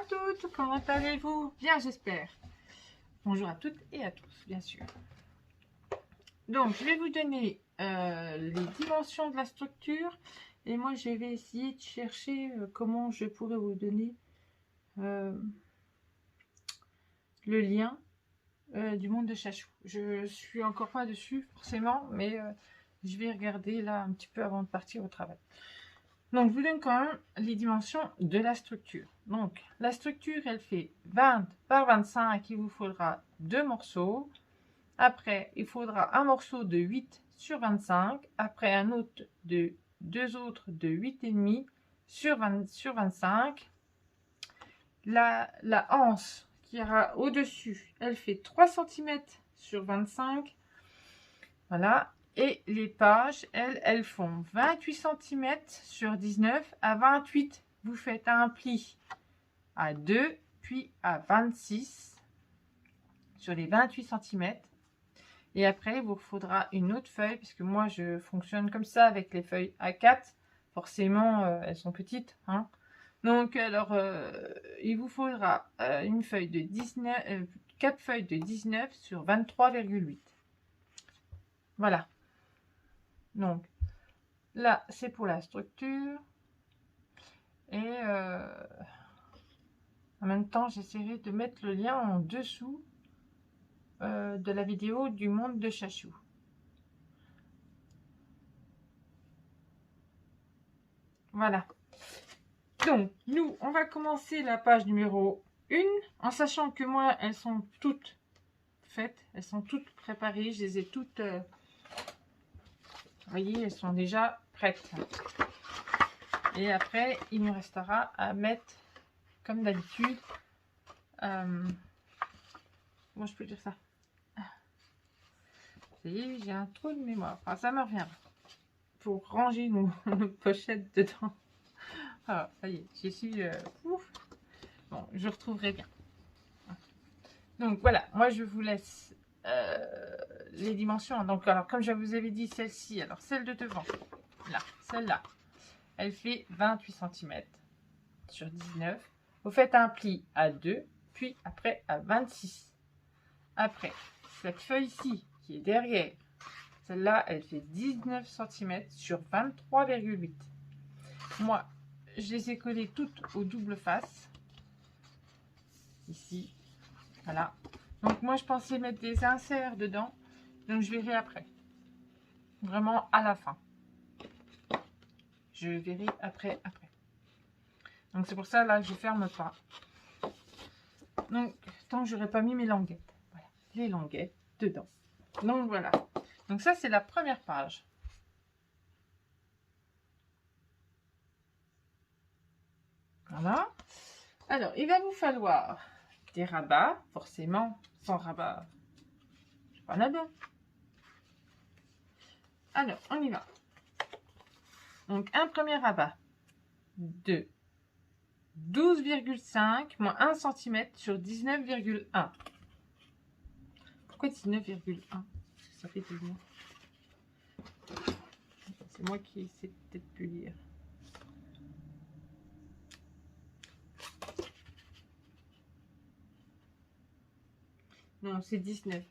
toutes, comment allez-vous? Bien, j'espère. Bonjour à toutes et à tous, bien sûr. Donc, je vais vous donner les dimensions de la structure. Et moi, je vais essayer de chercher comment je pourrais vous donner le lien du monde de Chachou. Je suis encore pas dessus, forcément, mais je vais regarder là un petit peu avant de partir au travail. Donc, je vous donne quand même les dimensions de la structure. Donc, la structure, elle fait 20 par 25. Il vous faudra 2 morceaux. Après, il faudra un morceau de 8 sur 25. Après, un autre de 2 autres de 8,5 sur 25. La anse qui ira au-dessus, elle fait 3 cm sur 25. Voilà. Et les pages, elles font 28 cm sur 19 à 28. Vous faites un pli à 2, puis à 26 sur les 28 cm. Et après, il vous faudra une autre feuille, puisque moi, je fonctionne comme ça avec les feuilles A4. Forcément, elles sont petites. Hein. Donc, alors, il vous faudra une feuille de 19, 4 feuilles de 19 sur 23,8. Voilà. Donc, là, c'est pour la structure. Et en même temps, j'essaierai de mettre le lien en dessous de la vidéo du monde de Chachou. Voilà. Donc, nous, on va commencer la page numéro 1, en sachant que moi, elles sont toutes faites, elles sont toutes préparées, je les ai toutes... vous voyez, elles sont déjà prêtes. Et après, il nous restera à mettre, comme d'habitude, comment je peux dire ça? Vous voyez, j'ai un trou de mémoire. Enfin, ça me revient. Pour ranger nos pochettes dedans. Ah, ça y est, j'y suis... ouf. Bon, je retrouverai bien. Donc, voilà. Moi, je vous laisse les dimensions. Donc, alors, comme je vous avais dit, celle-ci, alors, celle de devant, là, celle-là, elle fait 28 cm sur 19. Vous faites un pli à 2, puis après à 26. Après, cette feuille-ci, qui est derrière, celle-là, elle fait 19 cm sur 23,8. Moi, je les ai collées toutes au double face. Ici, voilà. Donc, moi, je pensais mettre des inserts dedans. Donc, je verrai après. Vraiment à la fin. Je verrai après. Donc, c'est pour ça, là, je ferme pas. Donc, tant que j'aurais pas mis mes languettes. Voilà, les languettes dedans. Donc, voilà. Donc, ça, c'est la première page. Voilà. Alors, il va vous falloir des rabats, forcément. Sans rabat, pas là-bas. Alors, on y va. Donc, un premier rabat de 12,5 moins 1 cm sur 19,1. Pourquoi 19,1? Parce que ça fait 19. C'est moi qui sais peut-être plus lire. Non, c'est 19.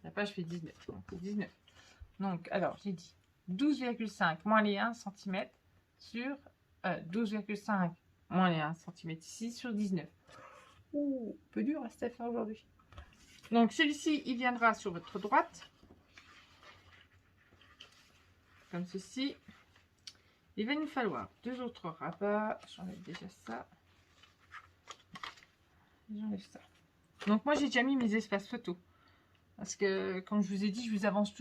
La page fait 19. Donc, 19. Donc, alors, j'ai dit 12,5 moins les 1 cm sur 12,5 moins les 1 cm ici sur 19. Ouh, peu dur à faire aujourd'hui. Donc, celui-ci, il viendra sur votre droite. Comme ceci. Il va nous falloir 2 autres rabats. J'enlève déjà ça. J'enlève ça. Donc, moi, j'ai déjà mis mes espaces photos. Parce que, comme je vous ai dit, je m'avance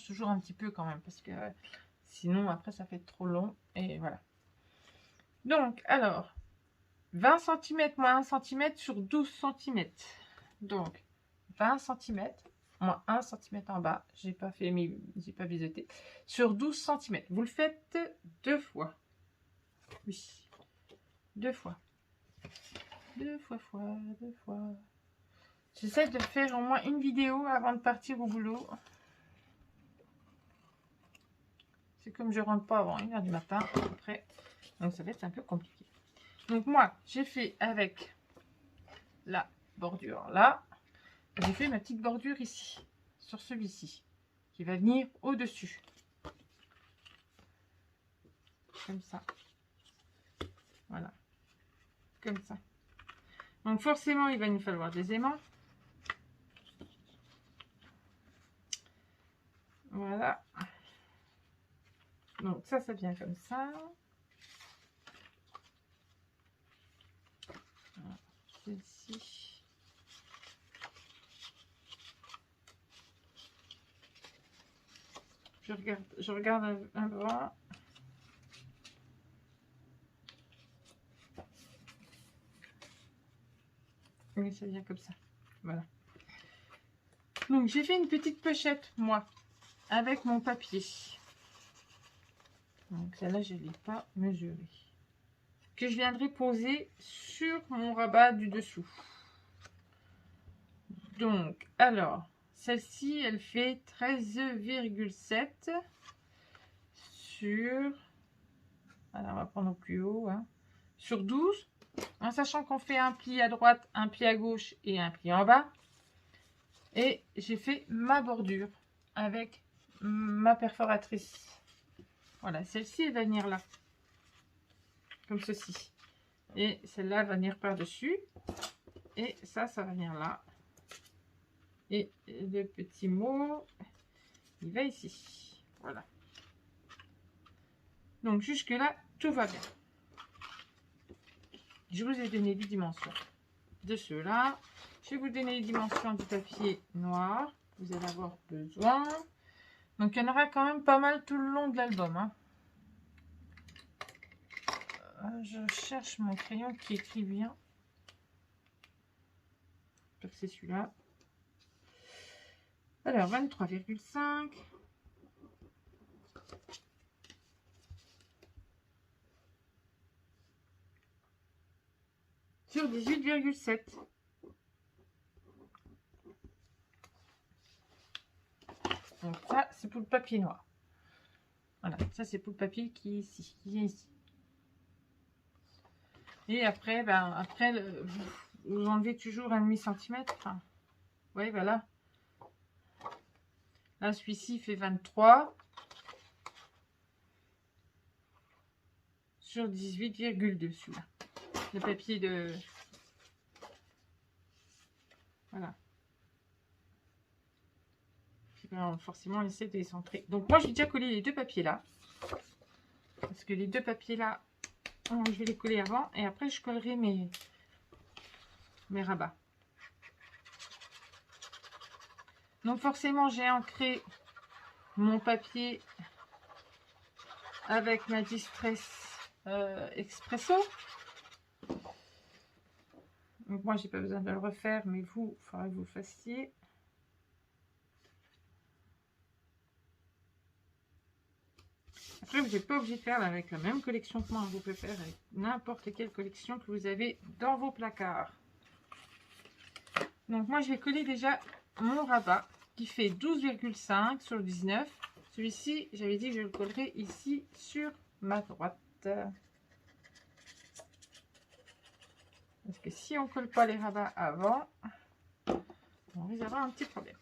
toujours un petit peu quand même. Parce que sinon, après, ça fait trop long. Et voilà. Donc, alors, 20 cm moins 1 cm sur 12 cm. Donc, 20 cm moins 1 cm en bas. J'ai pas biseauté. Sur 12 cm. Vous le faites 2 fois. Oui. 2 fois. 2 fois. J'essaie de faire au moins une vidéo avant de partir au boulot. C'est comme je rentre pas avant 1h du matin après. Donc ça va être un peu compliqué. Donc moi, j'ai fait avec la bordure là. J'ai fait ma petite bordure ici, sur celui-ci, qui va venir au-dessus. Comme ça. Voilà. Comme ça. Donc forcément, il va nous falloir des aimants. Voilà. Donc ça vient comme ça. Voilà. Celle-ci. Je regarde un bras. Oui, ça vient comme ça. Voilà. Donc j'ai fait une petite pochette, moi, avec mon papier. Donc celle-là, je ne l'ai pas mesurée. Que je viendrai poser sur mon rabat du dessous. Donc, alors, celle-ci, elle fait 13,7 sur... Alors, on va prendre au plus haut. Hein, sur 12. En sachant qu'on fait un pli à droite, un pli à gauche et un pli en bas. Et j'ai fait ma bordure avec ma perforatrice. Voilà, celle-ci, elle va venir là. Comme ceci. Et celle-là va venir par-dessus. Et ça va venir là. Et le petit mot, il va ici. Voilà. Donc jusque-là, tout va bien. Je vous ai donné les dimensions de ceux-là. Je vais vous donner les dimensions du papier noir. Vous allez avoir besoin. Donc il y en aura quand même pas mal tout le long de l'album. Hein. Je cherche mon crayon qui écrit bien. J'espère que c'est celui-là. Alors 23,5. Sur 18,7. Donc ça, c'est pour le papier noir. Voilà, ça c'est pour le papier qui est ici, qui vient ici. Et après, vous enlevez toujours 1,5 cm. Enfin, oui, voilà. Là, celui-ci fait 23 sur 18,2 celui-là. Le papier de... Voilà. Puis, ben, forcément, on essaie de les centrer. Donc moi, j'ai déjà collé les deux papiers là. Parce que les deux papiers là, je vais les coller avant. Et après, je collerai mes rabats. Donc forcément, j'ai ancré mon papier avec ma Distress Expresso. Donc moi, j'ai pas besoin de le refaire, mais vous, il faudra que vous le fassiez. Après, vous n'êtes pas obligé de faire avec la même collection que moi. Vous pouvez faire avec n'importe quelle collection que vous avez dans vos placards. Donc moi, je vais coller déjà mon rabat qui fait 12,5 sur le 19. Celui-ci, j'avais dit que je le collerai ici sur ma droite. Parce que si on ne colle pas les rabats avant, on risque d'avoir un petit problème.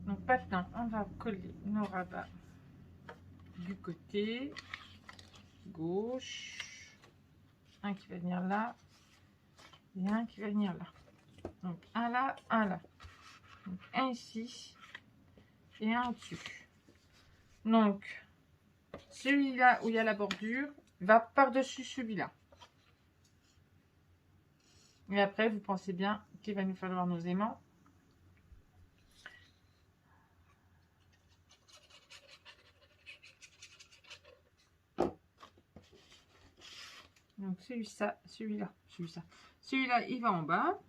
Donc maintenant, on va coller nos rabats du côté gauche. Un qui va venir là et un qui va venir là. Donc un là, un là. Donc un ici et un au-dessus. Donc celui-là où il y a la bordure va par-dessus celui-là. Et après, vous pensez bien qu'il va nous falloir nos aimants. Donc celui-là, il va en bas.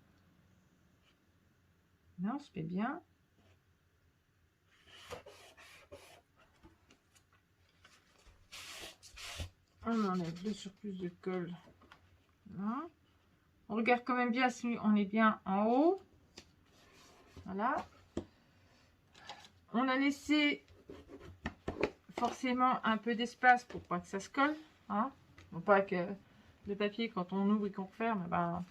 Là, on se met bien. On enlève le surplus de colle. Là. On regarde quand même bien si on est bien en haut. Voilà. On a laissé forcément un peu d'espace pour pas que ça se colle. Hein. Pour pas que le papier, quand on ouvre et qu'on referme, ben,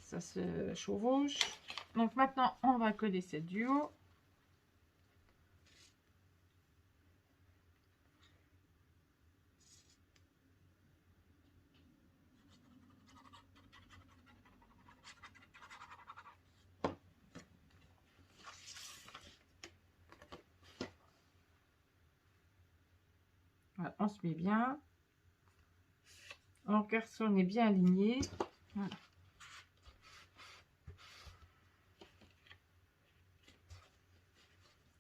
ça se chevauche. Donc maintenant, on va coller cette du haut. Voilà, on se met bien. On regarde si on est bien aligné. Voilà.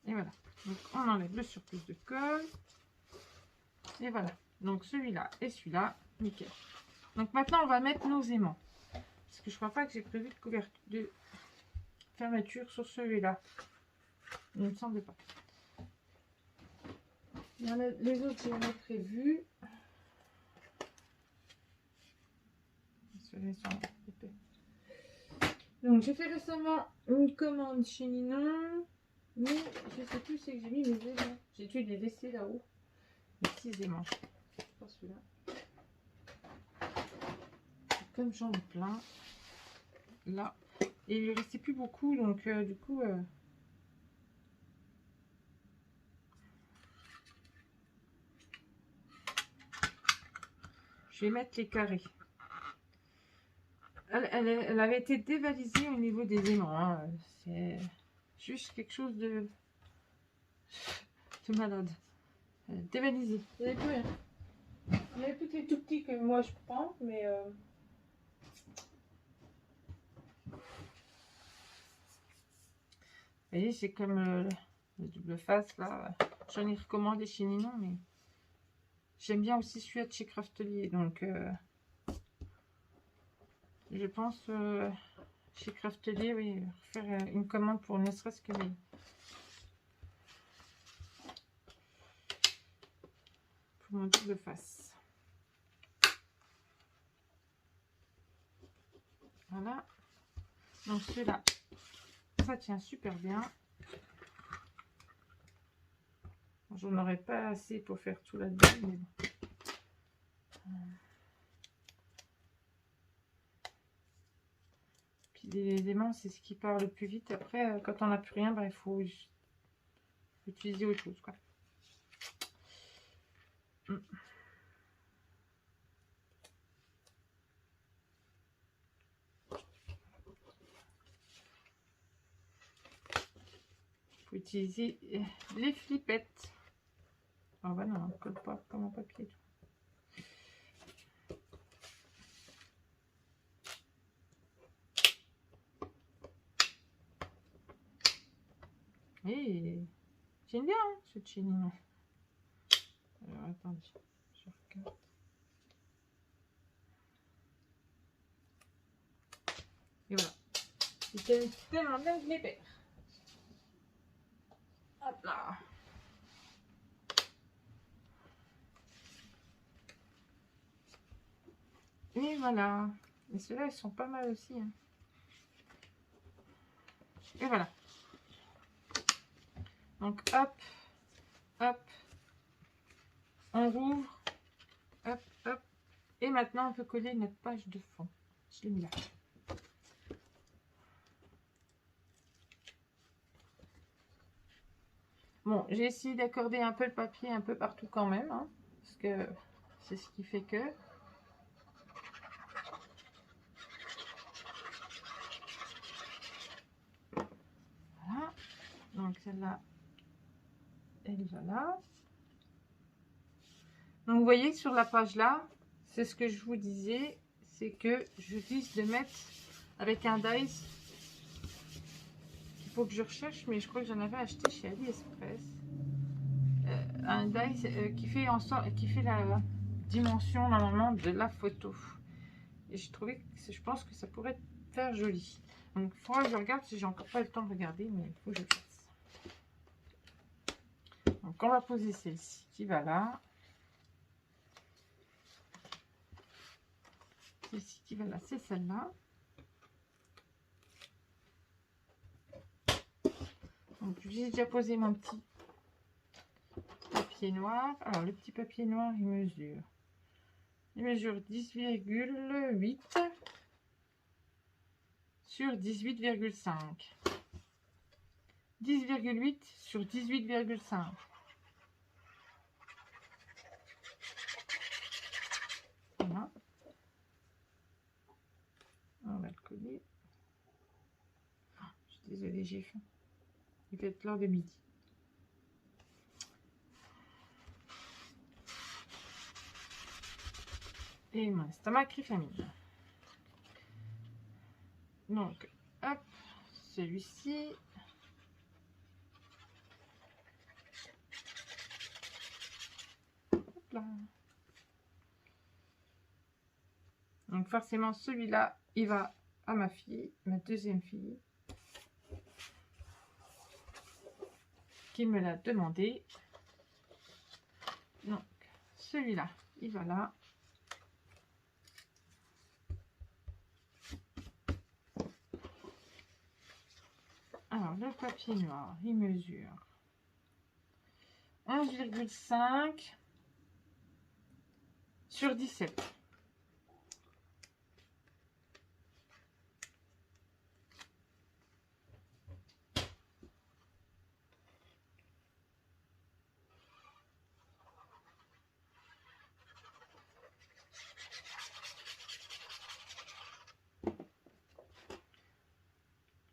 Et voilà. Donc on enlève le surplus de colle. Et voilà. Donc celui-là et celui-là, nickel. Donc maintenant on va mettre nos aimants. Parce que je crois pas que j'ai prévu de couverture de fermeture sur celui-là. Il ne me semble pas. Il y en a les autres, j'en ai prévu. Donc j'ai fait récemment une commande chez Ninon. Mais je sais plus, c'est que j'ai mis mes aimants. J'ai dû les laisser là-haut. Les 6 aimants. Pas celui-là. Comme j'en ai plein. Là. Et il lui restait plus beaucoup. Donc du coup... je vais mettre les carrés. Elle avait été dévalisée au niveau des aimants. Hein. C'est juste quelque chose de malade. Dévalisé. Il n'y avait plus rien. Il y avait plus que les tout petits que moi je prends, mais... Vous voyez, c'est comme le double face là. J'en ai recommandé chez Ninon, mais j'aime bien aussi celui-là de chez Craftelier. Donc, je pense chez Craftelier, oui, faire une commande pour ne serait-ce que pour mon double face. Voilà. Donc celui-là, ça tient super bien. J'en aurais pas assez pour faire tout là-dedans, mais bon. Puis les aimants, c'est ce qui part le plus vite. Après, quand on n'a plus rien, ben, il faut utiliser autre chose, quoi. Faut utiliser les flippettes. Ah bah non, on ne colle pas comme un papier. Et j'aime bien hein, ce chenille. Alors attendez, je regarde. Et voilà. C'était tellement bien que je les perds. Hop là. Et voilà. Et ceux-là, ils sont pas mal aussi. Hein. Et voilà. Donc hop, hop. On rouvre. Hop, hop. Et maintenant, on peut coller notre page de fond. Je l'ai mis là. Bon, j'ai essayé d'accorder un peu le papier un peu partout quand même. Hein, parce que c'est ce qui fait que... Voilà. Donc celle-là, elle va là. Donc vous voyez sur la page là, c'est ce que je vous disais, c'est que je risque de mettre avec un dice. Il faut que je recherche, mais je crois que j'en avais acheté chez AliExpress. Un dice qui fait en sorte, qui fait la dimensions normalement de la photo. Et j'ai trouvé que je pense que ça pourrait faire joli. Donc il faudra que je regarde si j'ai encore pas le temps de regarder, mais il faut que je fasse. Donc on va poser celle-ci qui va là. Celle-ci qui va là, c'est celle-là. Donc j'ai déjà posé mon petit papier noir. Alors le petit papier noir, il mesure 10,8 sur 18,5. 10,8 sur 18,5. Voilà. On va le coller. Je suis désolée, j'ai faim. Il va être l'heure de midi. Et mon estomac crie famine. Donc, hop, celui-ci. Hop là. Donc forcément, celui-là, il va à ma fille, ma deuxième fille, qui me l'a demandé. Donc, celui-là, il va là. Alors, le papier noir, il mesure 11,5 sur 17.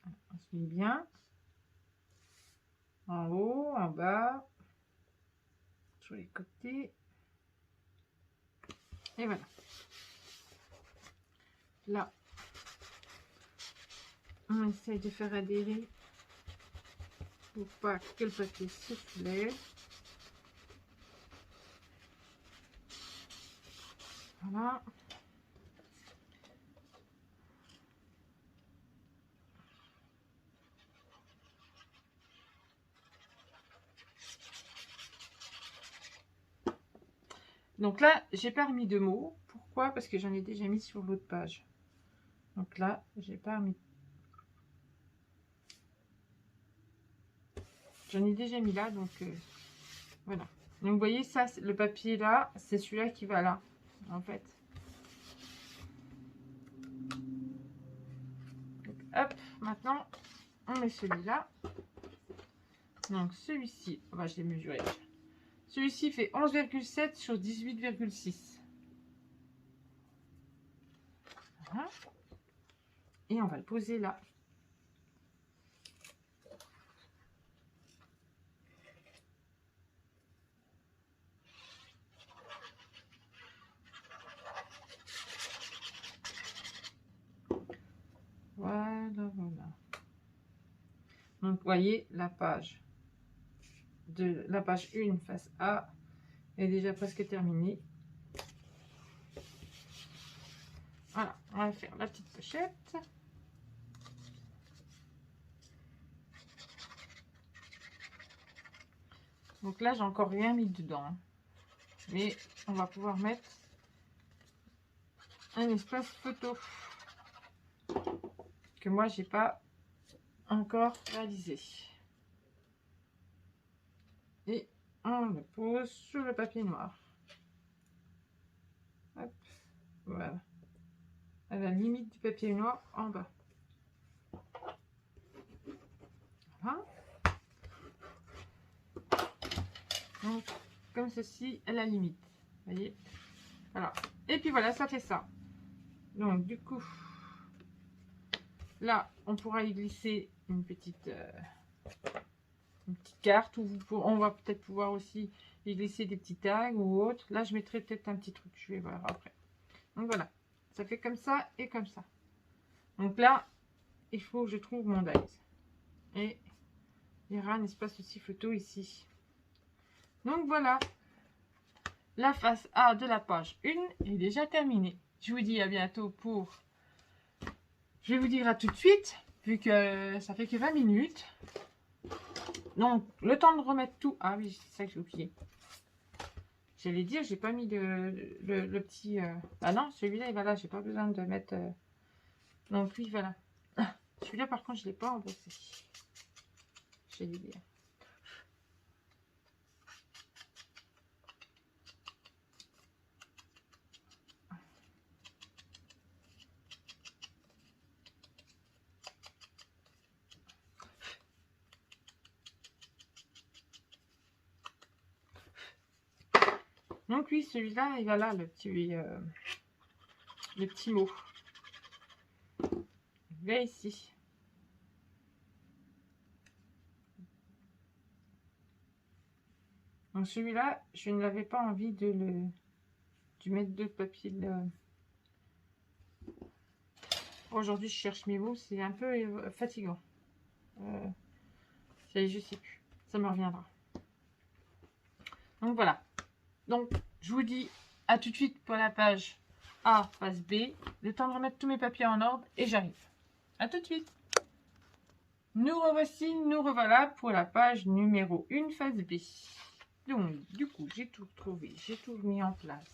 On se met bien. En haut, en bas, sur les côtés. Et voilà. Là, on essaye de faire adhérer pour pas que le papier se soulève. Voilà. Donc là, j'ai pas remis de mots. Pourquoi? Parce que j'en ai déjà mis sur l'autre page. Donc là, j'ai pas remis. J'en ai déjà mis là, donc voilà. Donc vous voyez, ça, le papier là, c'est celui-là qui va là, en fait. Donc, hop, maintenant, on met celui-là. Donc celui-ci, enfin, je l'ai mesuré. Celui-ci fait 11,7 sur 18,6. Voilà. Et on va le poser là. Voilà, voilà. Donc, vous voyez, la page 1 face A est déjà presque terminée. Voilà, on va faire la petite pochette. Donc là, j'ai encore rien mis dedans. Mais on va pouvoir mettre un espace photo que moi, j'ai pas encore réalisé. Et on le pose sur le papier noir. Hop, voilà. À la limite du papier noir en bas. Voilà. Donc, comme ceci, à la limite. Vous voyez? Voilà. Et puis voilà, ça fait ça. Donc, du coup, là, on pourra y glisser une petite carte. Ou on va peut-être pouvoir aussi y glisser des petits tags ou autre. Là, je mettrai peut-être un petit truc. Je vais voir après. Donc, voilà. Ça fait comme ça et comme ça. Donc là, il faut que je trouve mon dies. Et il y aura un espace aussi photo ici. Donc voilà. La face A de la page 1 est déjà terminée. Je vous dis à bientôt pour... Je vais vous dire à tout de suite, vu que ça fait que 20 minutes. Donc, le temps de remettre tout... Ah oui, c'est ça que j'ai oublié. J'allais dire, j'ai pas mis le petit... Ah non, celui-là, il va là, j'ai pas besoin de mettre... Donc oui, voilà. Celui-là, par contre, je l'ai pas embossé. J'allais dire. Donc oui, celui-là, il va là, le petit mot. Il va ici. Donc celui-là, je n'avais pas envie de mettre de papier. Aujourd'hui, je cherche mes mots, c'est un peu fatigant. Je sais plus, ça me reviendra. Donc voilà. Donc je vous dis à tout de suite pour la page A, face B. Le temps de remettre tous mes papiers en ordre et j'arrive. À tout de suite. Nous revoici, nous revoilà pour la page numéro 1, face B. Donc, du coup, j'ai tout retrouvé, j'ai tout mis en place.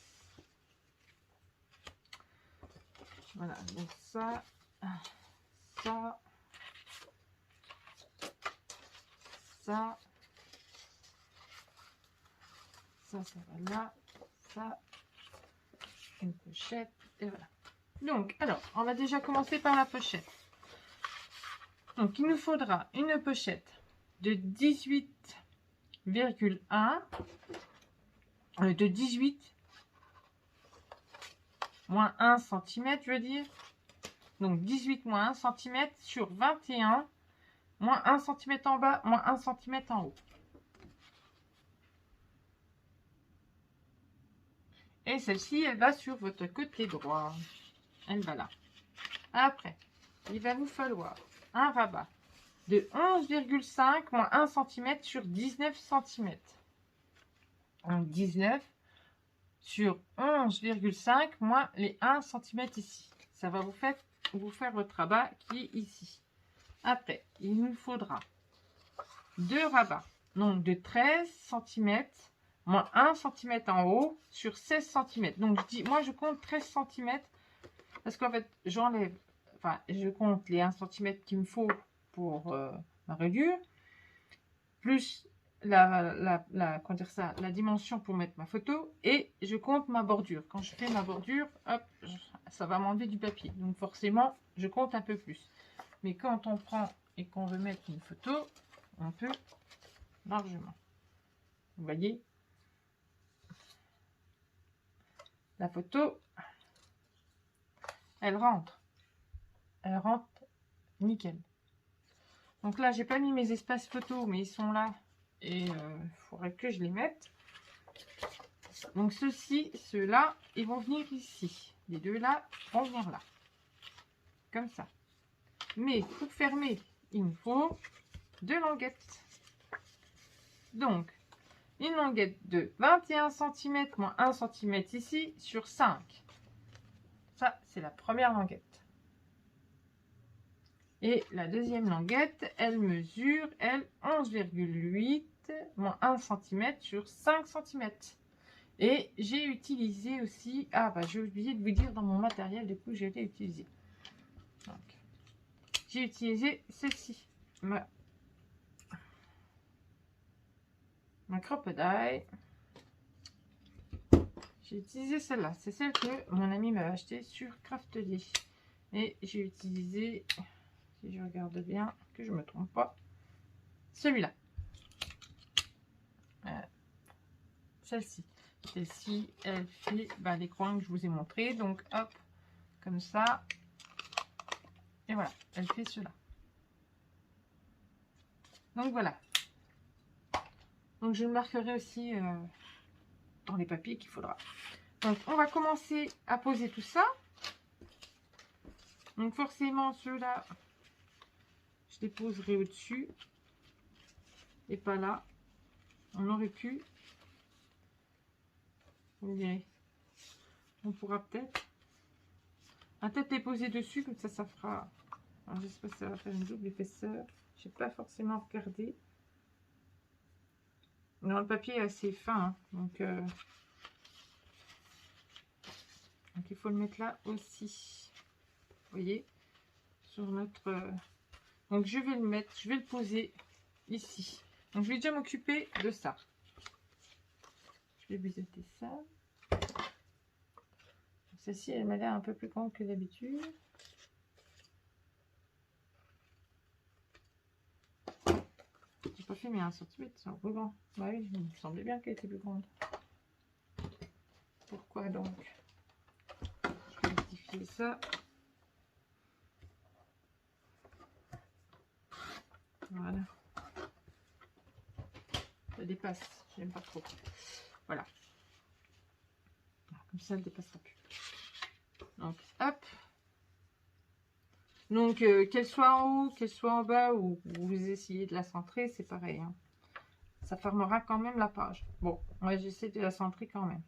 Voilà, donc ça, ça, ça, ça va là, ça, une pochette, et voilà. Donc, alors, on va déjà commencer par la pochette. Donc, il nous faudra une pochette de 18,1, de 18 moins 1 cm, je veux dire. Donc, 18 moins 1 cm sur 21, moins 1 cm en bas, moins 1 cm en haut. Et celle-ci, elle va sur votre côté droit. Elle va là. Après, il va vous falloir un rabat de 11,5 moins 1 cm sur 19 cm. Donc 19 sur 11,5 moins les 1 cm ici. Ça va vous faire votre rabat qui est ici. Après, il nous faudra deux rabats, donc de 13 cm moins 1 cm en haut sur 16 cm. Donc moi je compte 13 cm parce qu'en fait j'enlève, enfin je compte les 1 cm qu'il me faut pour ma reliure, plus la dimension pour mettre ma photo, et je compte ma bordure. Quand je fais ma bordure, hop, ça va m'enlever du papier. Donc forcément, je compte un peu plus. Mais quand on prend et qu'on veut mettre une photo, on peut largement. Vous voyez, la photo, elle rentre nickel. Donc là, j'ai pas mis mes espaces photos, mais ils sont là et il faudrait que je les mette. Donc ceux-là, ils vont venir ici. Les deux là vont venir là, comme ça. Mais pour fermer, il nous faut deux languettes. Donc une languette de 21 cm moins 1 cm ici sur 5. Ça, c'est la première languette. Et la deuxième languette, elle mesure, elle, 11,8 moins 1 cm sur 5 cm. Et j'ai utilisé aussi... Ah, bah j'ai oublié de vous dire dans mon matériel, du coup, j'ai utilisé. J'ai utilisé celle-ci. Ma crocodile. J'ai utilisé celle-là. C'est celle que mon ami m'a acheté sur Craftly. Et j'ai utilisé... Si je regarde bien, que je ne me trompe pas, celui-là. Celle-ci. Celle-ci, elle fait les coins que je vous ai montré. Donc, hop, comme ça. Et voilà, elle fait cela. Donc, voilà. Donc, je marquerai aussi dans les papiers qu'il faudra. Donc, on va commencer à poser tout ça. Donc, forcément, ceux-là, je les poserai au-dessus. Et pas là. On aurait pu. Vous me direz. On pourra peut-être les poser dessus, comme ça fera... Alors, j'espère que ça va faire une double épaisseur. Je n'ai pas forcément regardé. Non, le papier est assez fin, hein, donc il faut le mettre là aussi. Vous voyez, sur notre... Donc je vais le mettre, je vais le poser ici. Donc je vais déjà m'occuper de ça. Je vais biseauter ça. Celle-ci, elle m'a l'air un peu plus grande que d'habitude. J'ai pas fait mes 1 cm, c'est un peu grand. Bah oui, il me semblait bien qu'elle était plus grande. Pourquoi donc? Je vais rectifier ça. Voilà. Ça dépasse, j'aime pas trop. Voilà. Comme ça, elle ne dépassera plus. Donc, hop. Donc, qu'elle soit en haut, qu'elle soit en bas, ou vous essayez de la centrer, c'est pareil. Hein. Ça fermera quand même la page. Bon, moi, j'essaie de la centrer quand même.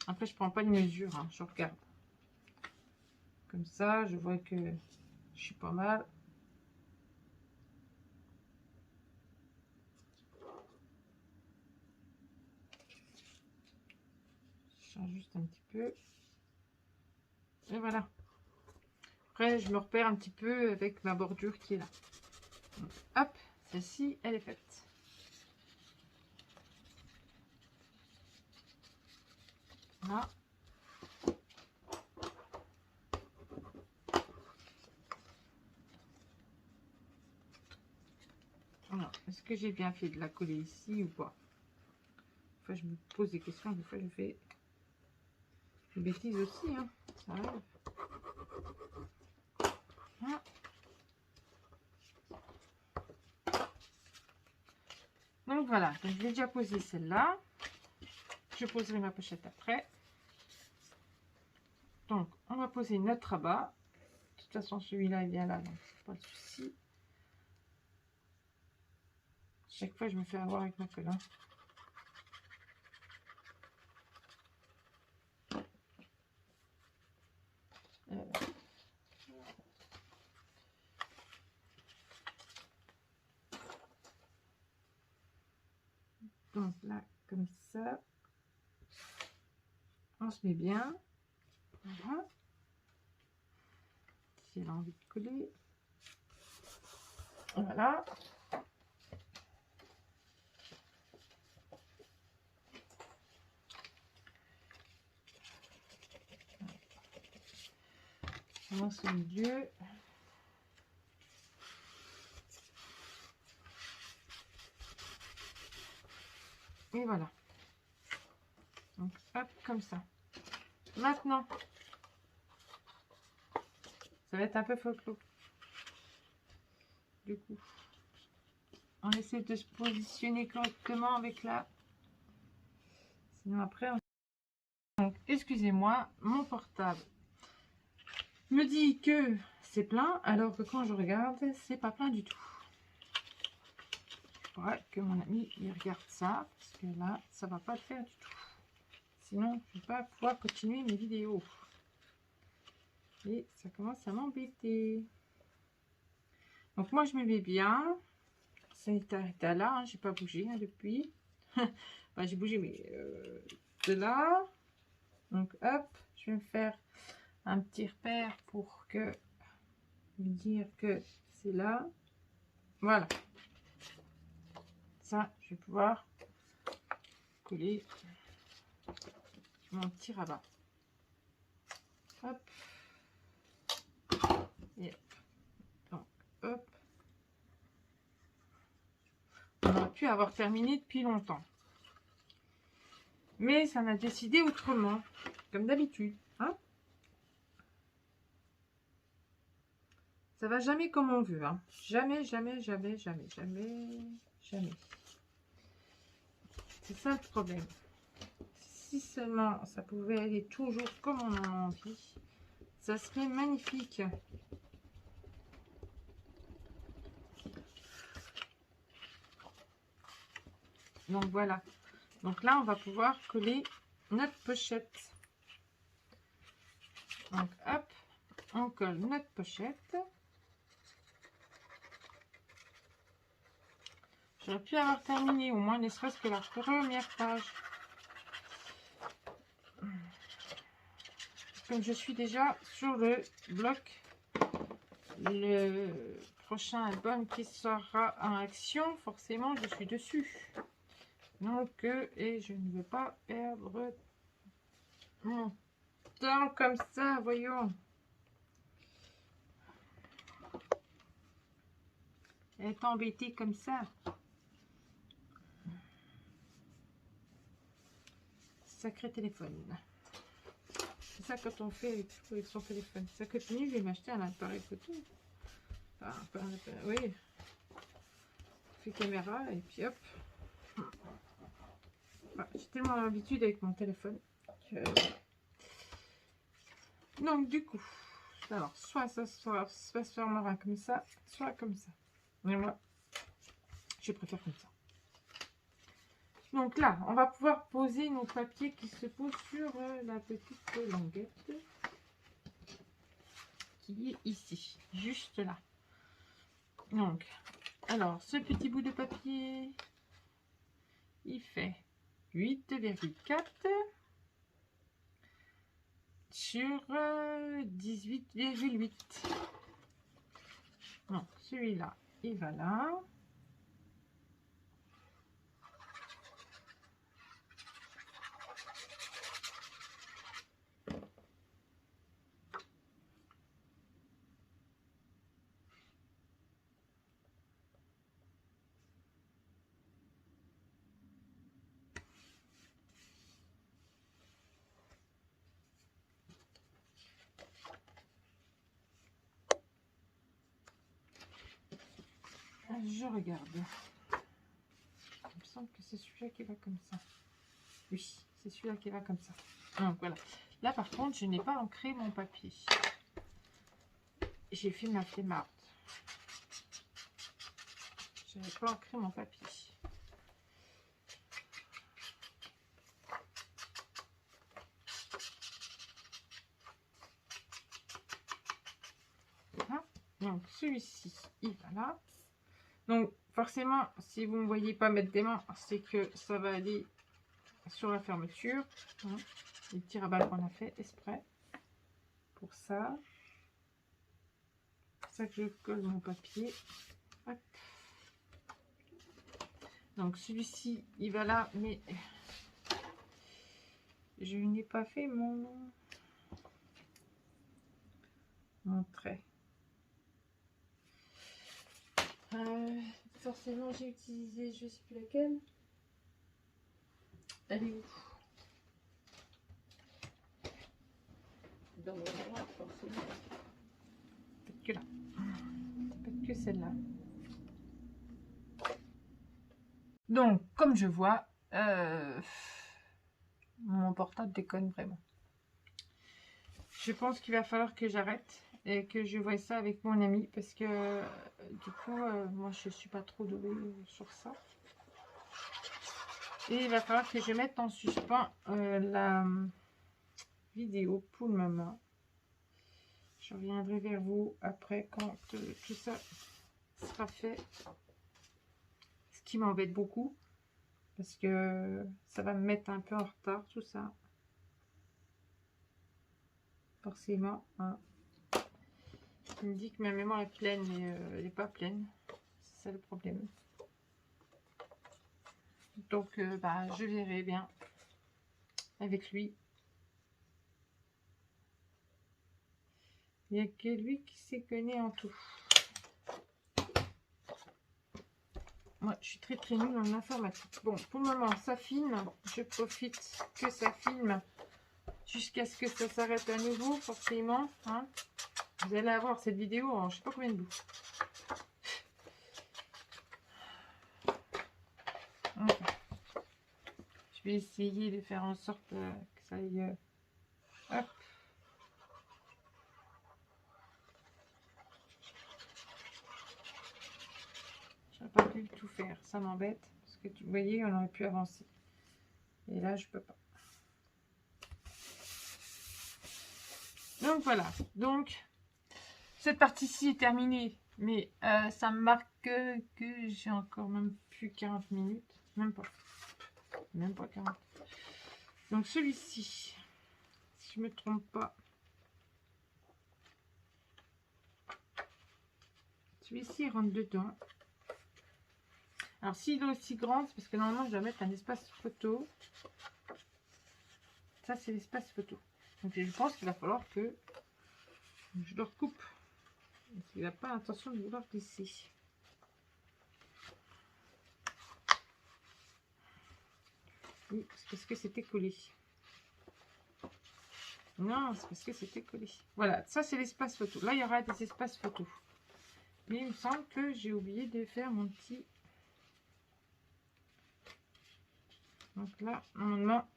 Après, je prends pas les mesures, hein, je regarde. Comme ça, je vois que je suis pas mal. Je change juste un petit peu. Et voilà. Après, je me repère un petit peu avec ma bordure qui est là. Donc, hop, celle-ci, elle est faite. Voilà. Alors, est-ce que j'ai bien fait de la coller ici ou pas? Enfin, je me pose des questions, des fois je fais des bêtises aussi, hein. Ça arrive. Voilà. Donc voilà, donc, je vais déjà poser celle-là. Je poserai ma pochette après. Donc, on va poser notre rabat. De toute façon, celui-là est bien là, donc c'est pas le souci. Chaque fois, je me fais avoir avec ma colle. Hein. Donc là, comme ça, on se met bien. Voilà. Si elle a envie de coller. Voilà. On commence au milieu. Et voilà. Donc, hop, comme ça. Maintenant, ça va être un peu folklore. Du coup, on essaie de se positionner correctement avec la... Sinon après, on... Donc, excusez-moi, mon portable me dit que c'est plein, alors que quand je regarde, c'est pas plein du tout. Il faudra que mon ami il regarde ça, parce que là, ça va pas le faire du tout. Sinon, je ne vais pas pouvoir continuer mes vidéos. Et ça commence à m'embêter. Donc moi, je me mets bien. Ça est arrêté là, hein, j'ai pas bougé hein, depuis. Enfin, j'ai bougé, mais de là. Donc hop, je vais me faire un petit repère pour que me dire que c'est là. Voilà. Ça, je vais pouvoir coller mon petit rabat. Hop. Et hop. Donc, hop. On aurait pu avoir terminé depuis longtemps. Mais ça m'a décidé autrement, comme d'habitude. Hein, ça va jamais comme on veut. Hein. Jamais, jamais, jamais, jamais, jamais, jamais. C'est ça le problème. Si seulement ça pouvait aller toujours comme on en a envie, ça serait magnifique. Donc voilà. Donc là, on va pouvoir coller notre pochette. Donc hop, on colle notre pochette. J'aurais pu avoir terminé au moins ne serait-ce que la première page. Comme je suis déjà sur le bloc, le prochain album qui sera en action, forcément je suis dessus. Donc, et je ne veux pas perdre mon temps comme ça, voyons. Elle est embêtée comme ça. Sacré téléphone. C'est ça quand on fait avec son téléphone. Ça continue, je vais m'acheter un appareil photo. Enfin, oui. Fait caméra et puis hop. Ah, j'ai tellement l'habitude avec mon téléphone. Donc du coup, alors soit ça se fermera comme ça, soit comme ça. Mais moi, je préfère comme ça. Donc là, on va pouvoir poser nos papiers qui se posent sur la petite languette qui est ici, juste là. Donc, alors, ce petit bout de papier, il fait 8,4 sur 18,8. Donc, celui-là, il va là. Je regarde. Il me semble que c'est celui-là qui va comme ça. Oui, c'est celui-là qui va comme ça. Donc voilà. Là par contre, je n'ai pas ancré mon papier. J'ai fait ma flemmarde. Je n'ai pas ancré mon papier. Voilà. Donc celui-ci, il va là. Donc forcément, si vous ne me voyez pas mettre des mains, c'est que ça va aller sur la fermeture. Hein. Les petits rabats qu'on a fait exprès pour ça. C'est ça que je colle mon papier. Hop. Donc celui-ci, il va là, mais je n'ai pas fait mon trait. Forcément, j'ai utilisé, je ne sais plus laquelle. Elle est où? Dans mon droit, forcément. Peut-être que là. Peut-être que celle-là. Donc, comme je vois, mon portable déconne vraiment. Je pense qu'il va falloir que j'arrête et que je voie ça avec mon ami parce que du coup, moi je suis pas trop douée sur ça. Et il va falloir que je mette en suspens la vidéo pour le moment. Je reviendrai vers vous après quand tout ça sera fait. Ce qui m'embête beaucoup parce que ça va me mettre un peu en retard tout ça. Forcément. Hein. Il me dit que ma mémoire est pleine, mais elle n'est pas pleine. C'est ça le problème. Donc, bah, je verrai bien avec lui. Il n'y a que lui qui s'y connaît en tout. Moi, je suis très nulle en informatique. Bon, pour le moment, ça filme. Je profite que ça filme jusqu'à ce que ça s'arrête à nouveau, forcément. Hein. Vous allez avoir cette vidéo en je sais pas combien de bouts. Okay. Je vais essayer de faire en sorte que ça aille... hop. J'aurais pas pu tout faire, ça m'embête. Parce que vous voyez, on aurait pu avancer. Et là, je peux pas. Donc voilà. Donc, cette partie-ci est terminée. Mais ça me marque que j'ai encore même plus 40 minutes. Même pas. Même pas 40. Donc celui-ci, si je me trompe pas. Celui-ci rentre dedans. Alors s'il est aussi grand, c'est parce que normalement je dois mettre un espace photo. Ça c'est l'espace photo. Donc je pense qu'il va falloir que je le recoupe. Il n'a pas l'intention de vouloir glisser. Oui, c'est parce que c'était collé. Non, c'est parce que c'était collé. Voilà, ça c'est l'espace photo. Là, il y aura des espaces photo. Mais il me semble que j'ai oublié de faire mon petit... Donc là, normalement...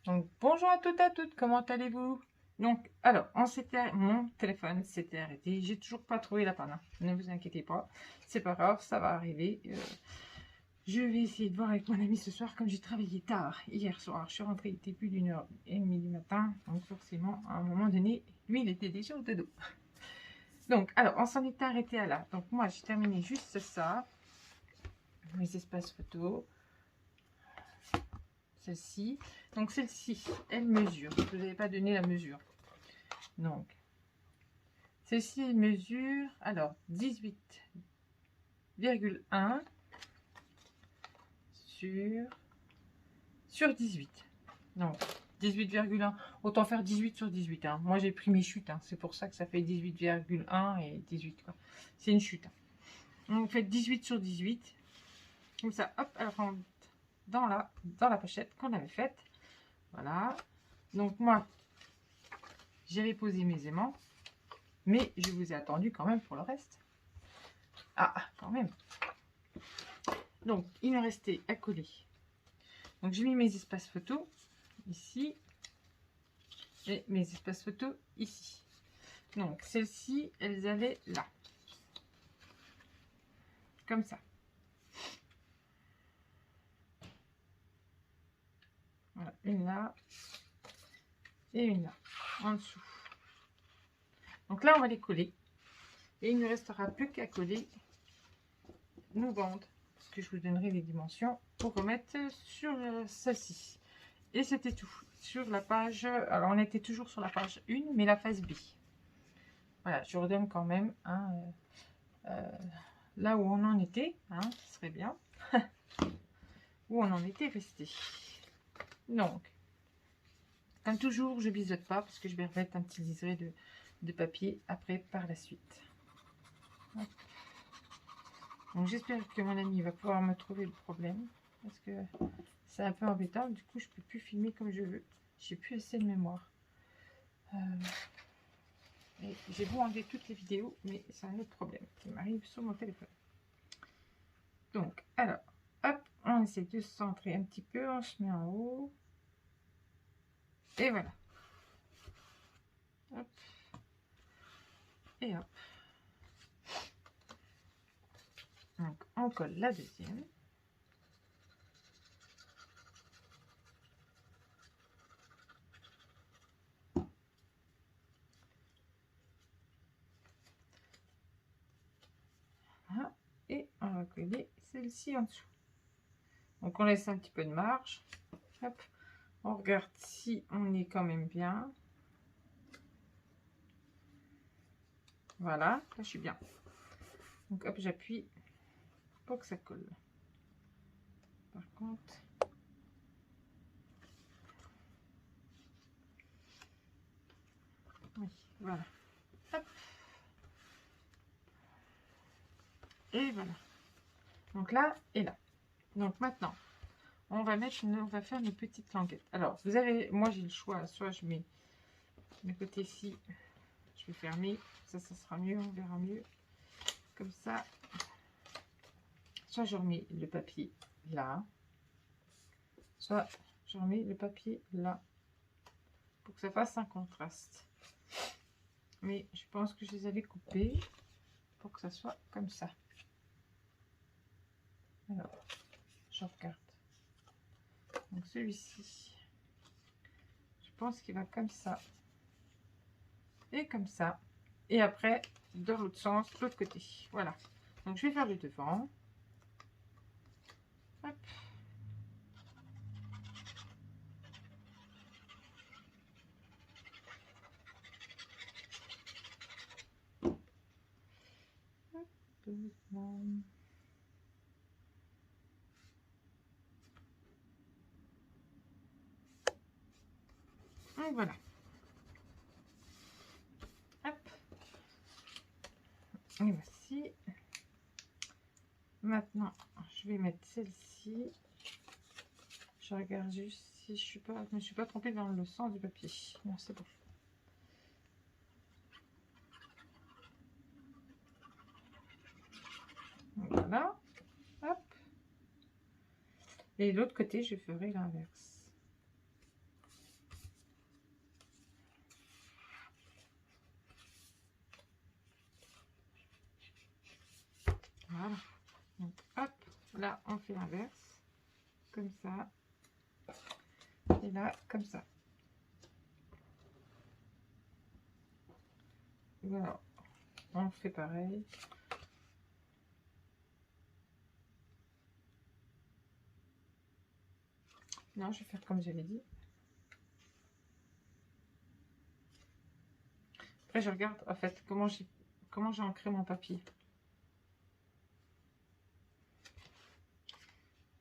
Donc, bonjour à toutes et à toutes, comment allez-vous? Donc, alors, mon téléphone s'était arrêté. J'ai toujours pas trouvé la panne. Hein. Ne vous inquiétez pas, c'est pas grave, ça va arriver. Je vais essayer de voir avec mon ami ce soir, comme j'ai travaillé tard hier soir. Je suis rentrée, il était plus d'1h30 du matin. Donc, forcément, à un moment donné, lui, il était déjà au dodo. Donc, alors, on s'en était arrêté à là. Donc, moi, j'ai terminé juste ça. Mes espaces photos. Celle-ci. Donc, celle-ci, elle mesure. Je ne vous avais pas donné la mesure. Donc, celle-ci, elle mesure, alors, 18,1 sur 18. Donc, 18,1. Autant faire 18 sur 18. Hein. Moi, j'ai pris mes chutes. Hein. C'est pour ça que ça fait 18,1 et 18. C'est une chute. Hein. Donc, vous faites 18 sur 18. Comme ça, hop, elle rentre dans la pochette qu'on avait faite. Voilà. Donc, moi, j'avais posé mes aimants. Mais je vous ai attendu quand même pour le reste. Ah, quand même. Donc, il me restait à coller. Donc, j'ai mis mes espaces photos ici. Et mes espaces photos ici. Donc, celles-ci, elles allaient là. Comme ça. Voilà, une là. Et une là. En dessous. Donc là, on va les coller. Et il ne restera plus qu'à coller nos bandes. Parce que je vous donnerai les dimensions pour remettre sur celle-ci. Et c'était tout. Sur la page... Alors, on était toujours sur la page 1, mais la phase B. Voilà, je redonne quand même hein, là où on en était. Hein, ce serait bien. Où on en était resté. Donc, comme toujours, je biseaute pas parce que je vais remettre un petit liseré de papier après par la suite. Hop. Donc, j'espère que mon ami va pouvoir me trouver le problème parce que c'est un peu embêtant. Du coup, je peux plus filmer comme je veux. J'ai plus assez de mémoire. J'ai beau enlever toutes les vidéos, mais c'est un autre problème qui m'arrive sur mon téléphone. Donc, alors, hop, on essaie de se centrer un petit peu, on se met en haut. Et voilà. Hop. Et hop. Donc, on colle la deuxième. Voilà. Et on va coller celle-ci en dessous. Donc, on laisse un petit peu de marge. Hop. On regarde si on est quand même bien. Voilà, là je suis bien. Donc hop, j'appuie pour que ça colle. Par contre, oui, voilà. Hop. Et voilà. Donc là et là. Donc maintenant, on va faire nos petites languettes. Alors, vous avez, moi j'ai le choix, soit je mets le côté ici, je vais fermer, ça sera mieux, on verra mieux. Comme ça, soit je remets le papier là, soit je remets le papier là, pour que ça fasse un contraste. mais je pense que je les avais coupés pour que ça soit comme ça. Alors, je regarde. Donc celui-ci, je pense qu'il va comme ça et comme ça. Et après, dans l'autre sens, de l'autre côté. Voilà. Donc je vais faire le devant. Hop. Donc voilà. Hop. Et voici. Maintenant, je vais mettre celle-ci. Je regarde juste si je me suis pas trompée dans le sens du papier. Non, c'est bon. Voilà. Hop. Et de l'autre côté, je ferai l'inverse. Voilà. Donc, hop. Là, on fait l'inverse. Comme ça. Et là, comme ça. Voilà. On fait pareil. Non, je vais faire comme j'avais dit. Après, je regarde en fait comment j'ai ancré mon papier.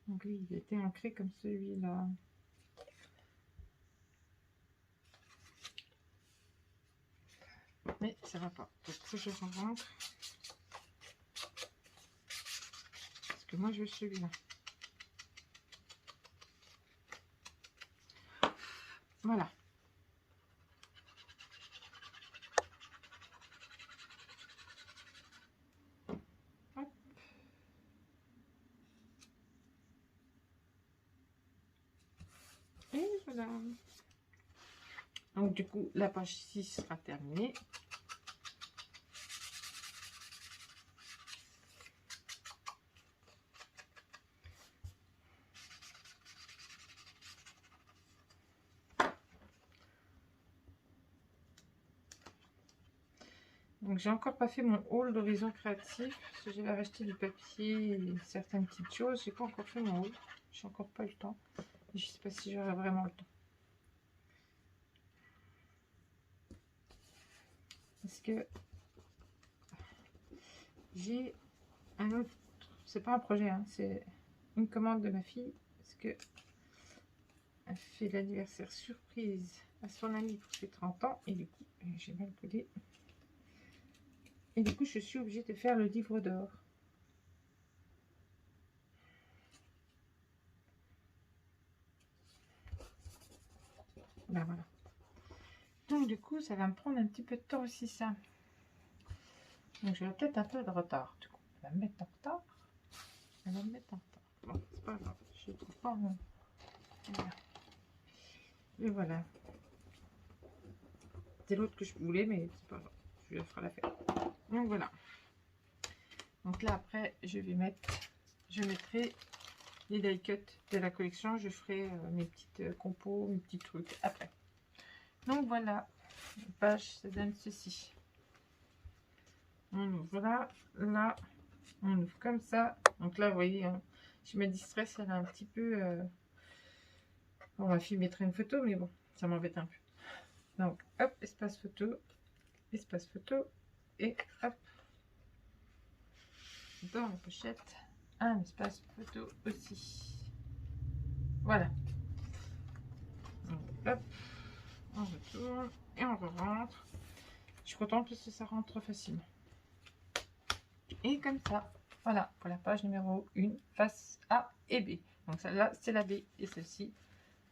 Donc lui, il était ancré comme celui-là. Mais ça va pas. Donc faut que je rentre. Parce que moi, je veux celui-là. Voilà. Hop. Et voilà. Donc du coup, la page 6 sera terminée. Donc j'ai encore pas fait mon haul d'horizon créatif parce que j'avais acheté du papier et certaines petites choses. J'ai pas encore fait mon haul. J'ai encore pas eu le temps. Et je sais pas si j'aurai vraiment le temps. Parce que j'ai un autre. C'est pas un projet, hein, c'est une commande de ma fille. Parce que elle fait l'anniversaire surprise à son ami pour ses 30 ans. Et du coup, j'ai mal collé. Et du coup, je suis obligée de faire le livre d'or. Ben voilà. Donc du coup, ça va me prendre un petit peu de temps aussi ça. Donc j'aurai peut-être un peu de retard. Du coup, elle va me mettre en retard. Elle va me mettre en retard. Bon, c'est pas grave. Je trouve pas mon... Voilà. Et voilà. C'est l'autre que je voulais, mais c'est pas grave. Je lui ferai la fête. Donc voilà. Donc là après, je mettrai les die cuts de la collection. Je ferai mes petites compos, mes petits trucs après. Donc voilà. La page, ça donne ceci. On ouvre là, on ouvre comme ça. Donc là, vous voyez, hein, je me distrais, elle a un petit peu... Bon, ma fille mettrait une photo, mais bon, ça m'embête un peu. Donc, hop, espace photo, et hop, dans la pochette, un espace photo aussi. Voilà. Donc, hop, on retourne et on rentre. Je suis contente parce que ça rentre facilement. Et comme ça, voilà, pour la page numéro 1, face A et B. Donc celle-là, c'est la B, et celle-ci,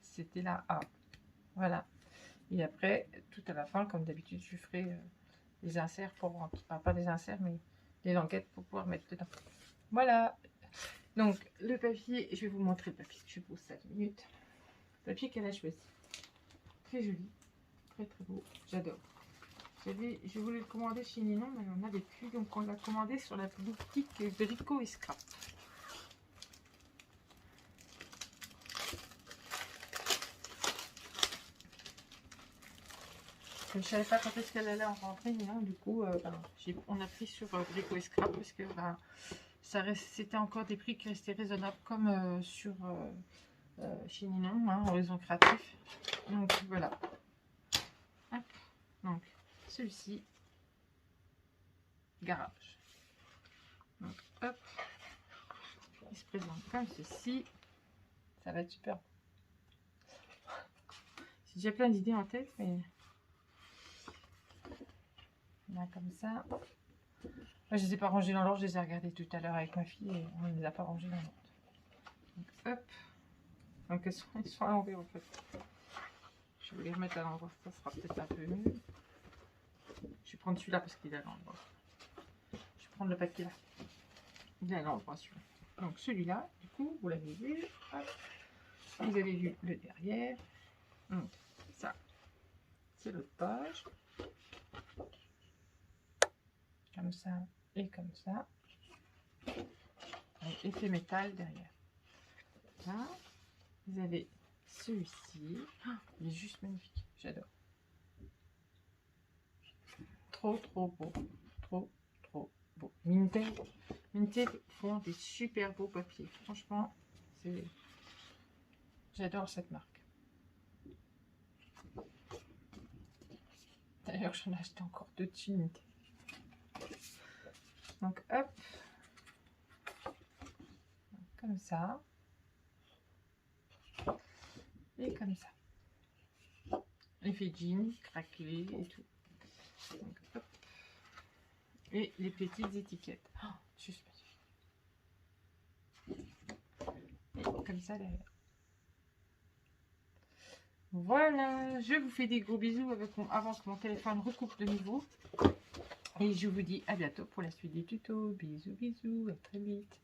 c'était la A. Voilà. Et après, tout à la fin, comme d'habitude, je ferai des inserts pour rentrer. Enfin, pas des inserts, mais des languettes pour pouvoir mettre dedans. Voilà. Donc, le papier, je vais vous montrer le papier. Je pose 5 minutes. Le papier qu'elle a choisi. Très joli. Très, très beau. J'adore. Je voulais le commander chez Ninon, mais on n'avait plus, donc on l'a commandé sur la boutique Brico et Scrap. Je ne savais pas quand est-ce qu'elle allait en rentrer, Ninon, du coup, on a pris sur Brico et Scrap, parce que c'était encore des prix qui restaient raisonnables, comme sur chez Ninon, hein, Horizon Créatif. Donc voilà. Hop. Donc celui-ci, garage. Donc hop, il se présente comme ceci. Ça va être super. J'ai déjà plein d'idées en tête, mais là comme ça. Moi, je les ai pas rangés dans l'ordre, je les ai regardés tout à l'heure avec ma fille et on ne les a pas rangés dans l'ordre. Donc hop. Donc ils sont à l'envers en fait. Je vais les remettre à l'endroit, ça sera peut-être un peu mieux. Je vais prendre celui-là parce qu'il est à l'endroit. Je vais prendre le paquet là. Il est à l'endroit celui-là. Donc celui-là, du coup, vous l'avez vu. Hop. Vous avez vu le derrière. Donc ça, c'est l'autre page. Comme ça et comme ça. Avec effet métal derrière. Là, vous avez celui-ci. Oh, il est juste magnifique. J'adore. Trop, trop beau. Trop, trop beau. Minted font des super beaux papiers. Franchement, j'adore cette marque. D'ailleurs, j'en ai acheté encore deux de chez Minted. Donc, hop. Comme ça. Et comme ça. Effet jean, craquelé et tout. Donc, hop. Et les petites étiquettes. Oh, juste magnifique. Et comme ça derrière. Voilà, je vous fais des gros bisous avant que mon téléphone recoupe de nouveau. Et je vous dis à bientôt pour la suite des tutos. Bisous, bisous, à très vite.